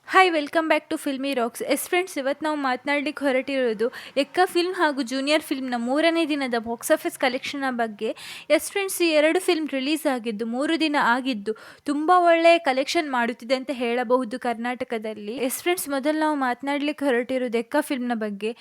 Hi welcome back to filmy rocks. Friends, ಇವತ್ತು ನಾವು ಮಾತನಾಡಲಿಕ್ಕೆ ಹೊರಟಿರೋದು ಎಕ್ಕ film ಹಾಗೂ ಜೂನಿಯರ್ ಫಿಲ್ಮ್ನ ಮೂರನೇ ದಿನದ ಬಾಕ್ಸ್ ಆಫೀಸ್ ಕಲೆಕ್ಷನ್ನ ಬಗ್ಗೆ. ಫ್ರೆಂಡ್ಸ್, ಈ ಎರಡು ಫಿಲ್ಮ್ ರಿಲೀಸ್ ಆಗಿದ್ದು 3 ದಿನ ಆಗಿದ್ದು ತುಂಬ ಒಳ್ಳೆಯ ಕಲೆಕ್ಷನ್ ಮಾಡುತ್ತಿದೆ ಅಂತ ಹೇಳಬಹುದು ಕರ್ನಾಟಕದಲ್ಲಿ. ಫ್ರೆಂಡ್ಸ್, ಮೊದಲು ನಾವು ಮಾತನಾಡಲಿಕ್ಕೆ ಹೊರಟಿರೋದು ಎಕ್ಕ ಫಿಲ್ಮ್ನ ಬಗ್ಗೆ.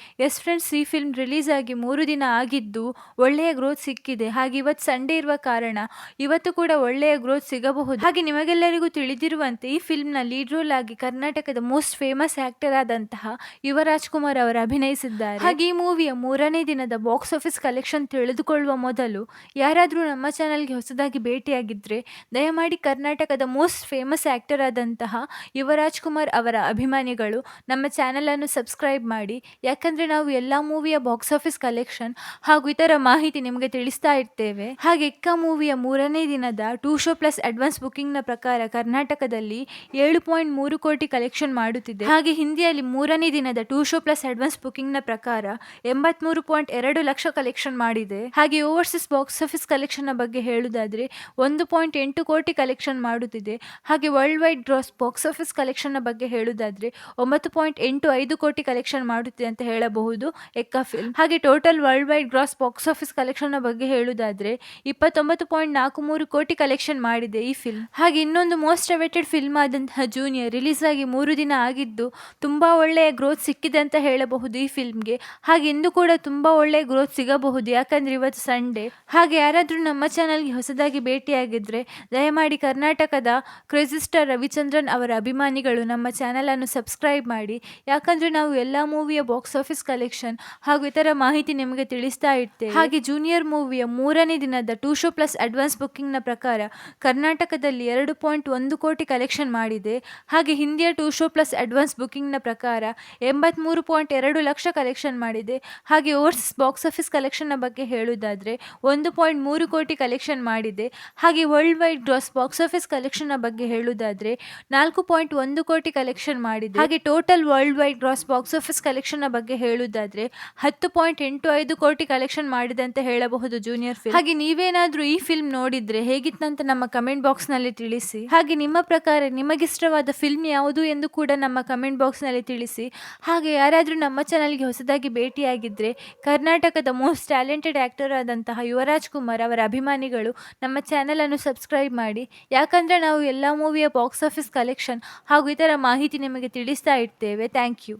ಫ್ರೆಂಡ್ಸ್, ಈ ಫಿಲ್ಮ್ ರಿಲೀಸ್ ಆಗಿ 3 ದಿನ ಆಗಿದ್ದು ಒಳ್ಳೆಯ ಗ್ರೋತ್ ಸಿಕ್ಕಿದೆ. ಹಾಗೆ ಇವತ್ತು ಸಂಡೇ ಇರುವ ಕಾರಣ ಇವತ್ತು ಕೂಡ ಒಳ್ಳೆಯ ಗ್ರೋತ್ ಸಿಗಬಹುದು. ಹಾಗೆ ನಿಮಗೆಲ್ಲರಿಗೂ ತಿಳಿದಿರುವಂತೆ ಈ ಫಿಲ್ಮ್ನ ಲೀಡ್ ರೋಲ್ ಆಗಿ ಕರ್ನಾಟಕದ ಮೋಸ್ಟ್ ಫೇಮಸ್ ಆಕ್ಟರ್ ಆದಂತಹ ಯುವರಾಜ್ ಕುಮಾರ್ ಅವರು ಅಭಿನಯಿಸಿದ್ದಾರೆ. ಹಾಗೆ ಈ ಮೂವಿಯ ಮೂರನೇ ದಿನದ ಬಾಕ್ಸ್ ಆಫೀಸ್ ಕಲೆಕ್ಷನ್ ತಿಳಿದುಕೊಳ್ಳುವ ಮೊದಲು ಯಾರಾದರೂ ನಮ್ಮ ಚಾನಲ್ಗೆ ಹೊಸದಾಗಿ ಭೇಟಿಯಾಗಿದ್ರೆ ದಯಮಾಡಿ ಕರ್ನಾಟಕದ ಮೋಸ್ಟ್ ಫೇಮಸ್ ಆಕ್ಟರ್ ಆದಂತಹ ಯುವರಾಜ್ ಕುಮಾರ್ ಅವರ ಅಭಿಮಾನಿಗಳು ನಮ್ಮ ಚಾನಲ್ ಅನ್ನು ಸಬ್ಸ್ಕ್ರೈಬ್ ಮಾಡಿ. ಯಾಕಂದ್ರೆ ನಾವು ಎಲ್ಲಾ ಮೂವಿಯ ಬಾಕ್ಸ್ ಆಫೀಸ್ ಕಲೆಕ್ಷನ್ ಹಾಗೂ ಇತರ ಮಾಹಿತಿ ನಿಮಗೆ ತಿಳಿಸ್ತಾ ಇರ್ತೇವೆ. ಹಾಗೆ ಎಕ್ಕ ಮೂವಿಯ ಮೂರನೇ ದಿನದ 2 ಶೋ ಪ್ಲಸ್ ಅಡ್ವಾನ್ಸ್ ಬುಕಿಂಗ್ ನ ಪ್ರಕಾರ ಕರ್ನಾಟಕದಲ್ಲಿ 7.3 ಕೋಟಿ ಕಲೆಕ್ಷನ್ ಮಾಡುತ್ತಿದೆ. ಹಾಗೆ ಹಿಂದಿಯಲ್ಲಿ ಮೂರನೇ ದಿನದ 2 ಶೋ ಪ್ಲಸ್ ಅಡ್ವಾನ್ಸ್ ಬುಕಿಂಗ್ ನ ಪ್ರಕಾರ 83.2 ಲಕ್ಷ ಕಲೆಕ್ಷನ್ ಮಾಡಿದೆ. ಹಾಗೆ ಓವರ್ಸೀಸ್ ಬಾಕ್ಸ್ ಆಫೀಸ್ ಕಲೆಕ್ಷನ್ ನ ಬಗ್ಗೆ ಹೇಳುವುದಾದ್ರೆ 1.8 ಕೋಟಿ ಕಲೆಕ್ಷನ್ ಮಾಡುತ್ತಿದೆ. ಹಾಗೆ worldwide gross box office collection ನ ಬಗ್ಗೆ ಹೇಳುವುದಾದ್ರೆ 9.85 ಕೋಟಿ ಕಲೆಕ್ಷನ್ ಮಾಡುತ್ತಿದೆ ಅಂತ ಹೇಳಬಹುದು ಎಕ್ಕ ಫಿಲ್ಮ್. ಹಾಗೆ total worldwide gross box office collection ನ ಬಗ್ಗೆ ಹೇಳುವುದಾದ್ರೆ 29.43 ಕೋಟಿ ಕಲೆಕ್ಷನ್ ಮಾಡಿದೆ ಈ ಫಿಲ್ಮ್. ಹಾಗೆ ಇನ್ನೊಂದು ಮೋಸ್ಟ್ ಅವೇಟೆಡ್ ಫಿಲ್ಮ್ ಆದಂತಹ ಜೂನಿಯರ್ ರಿಲೀಸ್ ಆಗಿ 3 ದಿನ ಆಗಿದ್ದು ತುಂಬಾ ಒಳ್ಳೆಯ ಗ್ರೋತ್ ಸಿಕ್ಕಿದೆ ಅಂತ ಹೇಳಬಹುದು ಈ ಫಿಲ್ಮ್ಗೆ. ಹಾಗೆ ಇಂದು ಕೂಡ ತುಂಬಾ ಒಳ್ಳೆಯ ಗ್ರೋತ್ ಸಿಗಬಹುದು, ಯಾಕಂದ್ರೆ ಇವತ್ತು ಸಂಡೇ. ಹಾಗೆ ಯಾರಾದರೂ ನಮ್ಮ ಚಾನಲ್ಗೆ ಹೊಸದಾಗಿ ಭೇಟಿಯಾಗಿದ್ರೆ ದಯಮಾಡಿ ಕರ್ನಾಟಕದ ಕ್ರೇಜಿ ಸ್ಟಾರ್ ರವಿಚಂದ್ರನ್ ಅವರ ಅಭಿಮಾನಿಗಳು ನಮ್ಮ ಚಾನಲ್ ಅನ್ನು ಸಬ್ಸ್ಕ್ರೈಬ್ ಮಾಡಿ. ಯಾಕಂದ್ರೆ ನಾವು ಎಲ್ಲಾ ಮೂವಿಯ ಬಾಕ್ಸ್ ಆಫೀಸ್ ಕಲೆಕ್ಷನ್ ಹಾಗೂ ಇತರ ಮಾಹಿತಿ ನಿಮಗೆ ತಿಳಿಸ್ತಾ ಇರ್ತೇವೆ. ಹಾಗೆ ಜೂನಿಯರ್ ಮೂವಿಯ ಮೂರನೇ ದಿನದ 2 ಶೋ ಪ್ಲಸ್ ಅಡ್ವಾನ್ಸ್ ಬುಕಿಂಗ್ ನ ಪ್ರಕಾರ ಕರ್ನಾಟಕದಲ್ಲಿ 2.1 ಕೋಟಿ ಕಲೆಕ್ಷನ್ ಮಾಡಿದೆ. ಹಾಗೆ ಹಿಂದಿಯ 2 ಶೋ ಪ್ಲಸ್ ಅಡ್ವಾನ್ಸ್ ಬುಕಿಂಗ್ ನ ಪ್ರಕಾರ 83.2 ಲಕ್ಷ ಕಲೆಕ್ಷನ್ ಮಾಡಿದೆ. ಹಾಗೆ ಓವರ್ಸೀಸ್ ಬಾಕ್ಸ್ ಆಫೀಸ್ ಕಲೆಕ್ಷನ್ ನ ಬಗ್ಗೆ ಹೇಳುವುದಾದ್ರೆ 1.3 ಕೋಟಿ ಕಲೆಕ್ಷನ್ ಮಾಡಿದೆ. ಹಾಗೆ worldwide gross box office collection ನ ಬಗ್ಗೆ ಹೇಳುವುದಾದ್ರೆ 4.1 ಕೋಟಿ ಕಲೆಕ್ಷನ್ ಮಾಡಿದೆ. ಹಾಗೆ total worldwide gross box office collection ನ ಬಗ್ಗೆ ಹೇಳುವುದಾದ್ರೆ 10.85 ಕೋಟಿ ಕಲೆಕ್ಷನ್ ಮಾಡಿದೆ ಅಂತ ಹೇಳಬಹುದು ಜೂನಿಯರ್ ಫಿಲ್ಮ್. ಹಾಗೆ ನೀವೇನಾದ್ರೂ ಈ ಫಿಲ್ಮ್ ನೋಡಿದ್ರೆ ಹೇಗಿತ್ತಂತ ನಮ್ಮ ಕಮೆಂಟ್ ಬಾಕ್ಸ್ ನಲ್ಲಿ ತಿಳಿಸಿ. ಹಾಗೆ ನಿಮ್ಮ ಪ್ರಕಾರ ನಿಮಗಿಷ್ಟವಾದ ಫಿಲ್ಮ್ ಯಾವುದು ಎಂದು ಕೂಡ ನಮ್ಮ ಕಮೆಂಟ್ ಬಾಕ್ಸ್ ನಲ್ಲಿ ತಿಳಿಸಿ. ಹಾಗೆ ಯಾರಾದರೂ ನಮ್ಮ ಚಾನಲ್ಗೆ ಹೊಸದಾಗಿ ಭೇಟಿಯಾಗಿದ್ರೆ ಕರ್ನಾಟಕದ ಮೋಸ್ಟ್ ಟ್ಯಾಲೆಂಟೆಡ್ ಆಕ್ಟರ್ ಆದಂತಹ ಯುವರಾಜ್ ಕುಮಾರ್ ಅವರ ಅಭಿಮಾನಿಗಳು ನಮ್ಮ ಚಾನಲ್ ಅನ್ನು ಸಬ್ಸ್ಕ್ರೈಬ್ ಮಾಡಿ. ಯಾಕಂದ್ರೆ ನಾವು ಎಲ್ಲಾ ಮೂವಿಯ ಬಾಕ್ಸ್ ಆಫೀಸ್ ಕಲೆಕ್ಷನ್ ಹಾಗೂ ಇತರ ಮಾಹಿತಿ ನಿಮಗೆ ತಿಳಿಸ್ತಾ ಇರ್ತೇವೆ. Thank you.